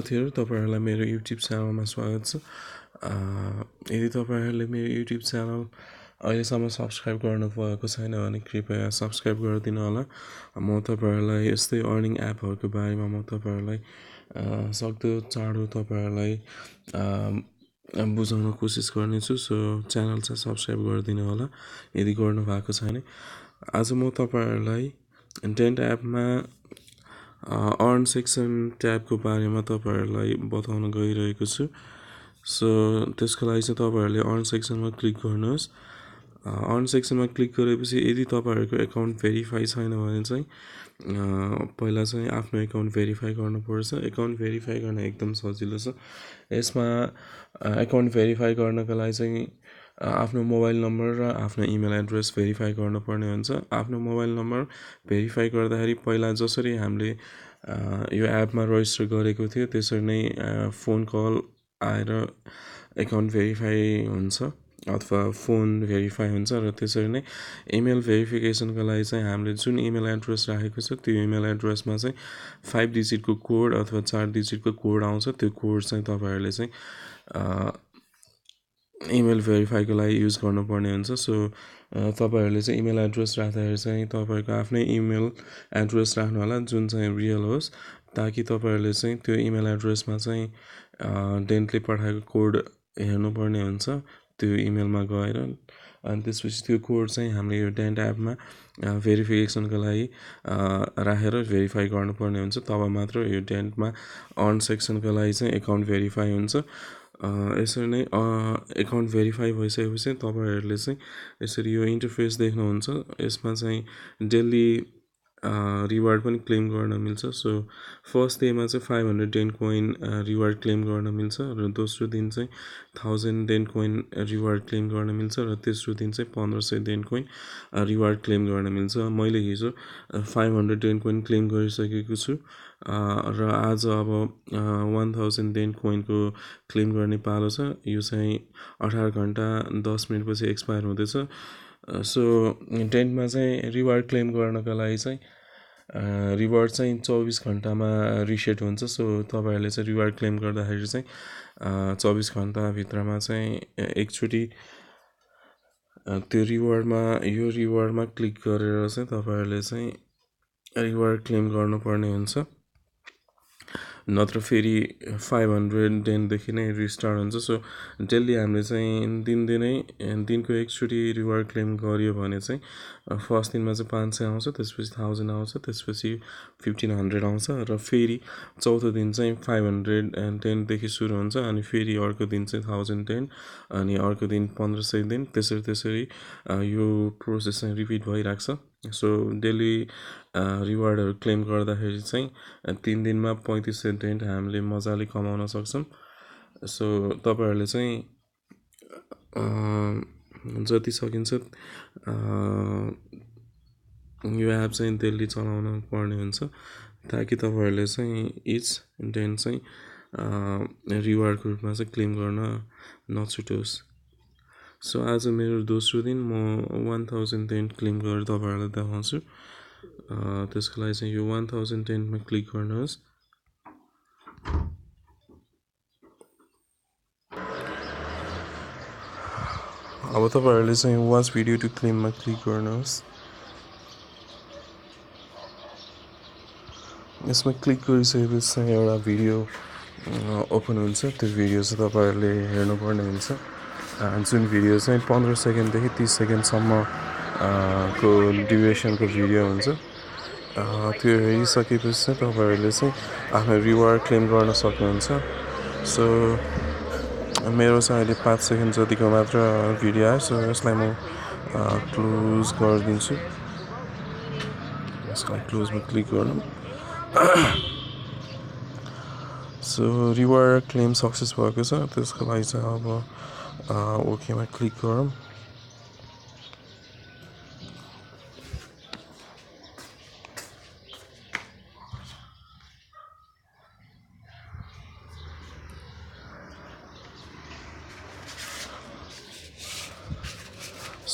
साथीहरु तपाईहरुलाई मेरो YouTube च्यानलमा स्वागत छ। यदि तपाईहरुले मेरो YouTube च्यानल अहिलेसम्म सब्स्क्राइब गर्नुभएको छैन भने कृपया सब्स्क्राइब गरिदिनु होला। म तपाईहरुलाई यस्तै अर्निङ एपहरुको बारेमा म तपाईहरुलाई सक्दो चाँडो तपाईहरुलाई बुझाउन कोसिस गर्नेछु। सो च्यानल चाहिँ सब्स्क्राइब गरिदिनु होला यदि गर्नुभएको छैन। आज म तपाईहरुलाई डेन्ट एपमा अर्न सेक्सन ट्याबको बारेमा तपाईहरुलाई बताउन गइरहेको छु। सो त्यसको लागि चाहिँ तपाईहरुले अर्न सेक्सनमा क्लिक गर्नुहोस्। अर्न सेक्सनमा क्लिक गरेपछि यदि तपाईहरुको अकाउन्ट भेरिफाई छैन भने चाहिँ पहिला चाहिँ आफ्नो अकाउन्ट भेरिफाई गर्नुपर्छ। अकाउन्ट भेरिफाई गर्न एकदम सजिलो छ। यसमा अकाउन्ट भेरिफाई गर्नको लागि चाहिँ आफ्नो मोबाइल नम्बर र आफ्नो इमेल एड्रेस भेरिफाई गर्नुपर्ने हुन्छ। आफ्नो मोबाइल नम्बर भेरिफाई गर्दाखेरि पहिला जसरी हामीले यो एपमा रजिस्टर गरेको थियो त्यसरी नै फोन कल आएर अकाउन्ट भेरिफाई हुन्छ अथवा फोन भेरिफाई हुन्छ र त्यसरी नै इमेल भेरिफिकेसनको लागि चाहिँ हामीले जुन इमेल एड्रेस राखेको छ त्यो इमेल एड्रेसमा चाहिँ 5 डिजिटको कोड अथवा 4 डिजिटको कोड आउँछ। त्यो कोड चाहिँ तपाईहरुले चाहिँ इमेल भेरिफाईको लागि युज गर्नुपर्ने हुन्छ। सो तपाईहरुले चाहिँ इमेल एड्रेस राख्दाखेरि चाहिँ तपाईहरुको आफ्नै इमेल एड्रेस राख्नु होला जुन चाहिँ रियल होस्, ताकि तपाईहरुले चाहिँ त्यो इमेल एड्रेसमा चाहिँ डेन्टले पठाएको कोड हेर्नुपर्ने हुन्छ त्यो इमेलमा गएर। अनि त्यसपछि त्यो कोड चाहिँ हामीले यो डेन्ट एपमा भेरिफिकेसनको लागि राखेर भेरिफाई गर्नुपर्ने हुन्छ। तब मात्र यो डेन्टमा अर्न सेक्सनको लागि चाहिँ अकाउन्ट भेरिफाई हुन्छ। यसरी नै अकाउन्ट भेरिफाई भइसकेपछि तपाईहरुले चाहिँ यसरी यो इन्टरफेस देख्नुहुन्छ। यसमा चाहिँ डेली रिवार्ड पनि क्लेम गर्न मिल्छ। सो फर्स्ट डेमा चाहिँ 500 डेन्ट कोइन रिवार्ड क्लेम गर्न मिल्छ र दोस्रो दिन चाहिँ 1000 डेन्ट कोइन रिवार्ड क्लेम गर्न मिल्छ र तेस्रो दिन चाहिँ 1500 डेन्ट कोइन रिवार्ड क्लेम गर्न मिल्छ। मैले हिजो 500 डेन्ट कोइन क्लेम गरिसकेको छु र आज अब 1000 डेन्ट कोइनको क्लेम गर्ने पालो छ। यो चाहिँ 18 घण्टा 10 मिनेटपछि एक्सपायर हुँदैछ। सो डेन्टमा चाहिँ रिवार्ड क्लेम गर्नको लागि चाहिँ रिवार्ड चाहिँ 24 घण्टामा रिसेट हुन्छ। सो तपाईहरुले चाहिँ रिवार्ड क्लेम गर्दाखेरि चाहिँ 24 घण्टा भित्रमा चाहिँ एकचोटि त्यो रिवार्डमा क्लिक गरेर चाहिँ तपाईहरुले चाहिँ रिवार्ड क्लेम गर्नुपर्ने हुन्छ। नत्र फेरि 500 डेन्टदेखि नै रिस्टार्ट हुन्छ। सो डेली हामीले चाहिँ दिनको एकचोटि रिवार्ड क्लेम गरियो भने चाहिँ फर्स्ट दिनमा चाहिँ 500 आउँछ, त्यसपछि 1000 आउँछ, त्यसपछि 1500 आउँछ र फेरि चौथो दिन चाहिँ 500 डेन्टदेखि सुरु हुन्छ अनि फेरि अर्को दिन चाहिँ 1000 डेन्ट अनि अर्को दिन 1500 डेन्ट त्यसरी यो प्रोसेस चाहिँ रिपिट भइरहेको छ। सो डेली रिवार्डहरू क्लेम गर्दाखेरि चाहिँ 3 दिनमा 3500 डेन्ट हामीले मजाले कमाउन सक्छौँ। सो तपाईहरुले चाहिँ जति सकिन्छ यो एप चाहिँ डेली चलाउन पर्ने हुन्छ ताकि तपाईहरुले चाहिँ इच डेन्ट चाहिँ रिवार्डको रूपमा चाहिँ क्लेम गर्न नछुटोस्। सो आज मेरो दोस्रो दिन म 1000 डेन्ट क्लेम गरेर तपाईहरुलाई देखाउँछु। त्यसको लागि चाहिँ यो 1000 डेन्टमा क्लिक गर्नुहोस्। अब तपाईहरुले चाहिँ वाच भिडियो टु क्लेममा क्लिक गर्नुहोस्। यसमा क्लिक गरिसकेपछि चाहिँ एउटा भिडियो ओपन हुन्छ। त्यो भिडियो चाहिँ तपाईहरुले हेर्नुपर्ने हुन्छ जुन भिडियो चाहिँ 15 सेकेन्डदेखि 30 सेकेन्डसम्म को ड्युरेसनको भिडियो हुन्छ। त्यो हेरिसकेपछि चाहिँ तपाईहरुले चाहिँ आफ्नो रिवार्ड क्लेम गर्न सक्नुहुन्छ। सो मेरो चाहिँ अहिले 5 सेकेन्ड जतिको मात्र भिडियो आयो। सो यसलाई म क्लोज गरिदिन्छु। यसलाई क्लोजमा क्लिक गर्नु। सो रिवार्ड क्लेम सक्सेस भएको छ। त्यसको लागि चाहिँ अब ओकेमा क्लिक गरौँ।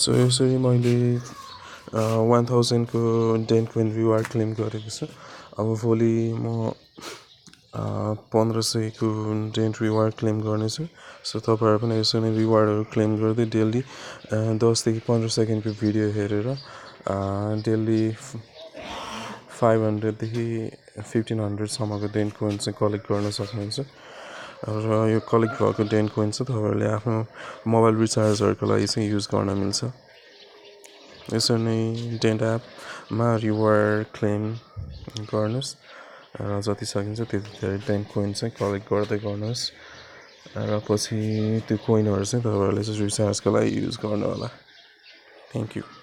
सो यसरी मैले 1000 को डेन्ट कोइन रिवार्ड क्लेम गरेको छु। अब भोलि म 1500 को डेन्ट रिवार्ड क्लेम गर्नेछु। सो तपाईँहरू पनि यसो नै रिवार्डहरू क्लेम गर्दै डेली 10 देखि 15 सेकेन्डको भिडियो हेरेर डेली 500 देखि 1500सम्मको डेन्ट कोइन चाहिँ कलेक्ट गर्न सक्नुहुन्छ। र यो कलेक्ट भएको डेन्ट कोइन चाहिँ तपाईँहरूले आफ्नो मोबाइल रिचार्जहरूको लागि चाहिँ युज गर्न मिल्छ। यसरी नै डेन्ट एपमा रिवार्ड क्लेम गर्नुहोस् र जति सकिन्छ त्यति धेरै डेन्ट कोइन चाहिँ कलेक्ट गर्दै गर्नुहोस् र पछि त्यो कोइनहरू चाहिँ तपाईँहरूले चाहिँ रिचार्जको लागि युज गर्नु होला। Thank you.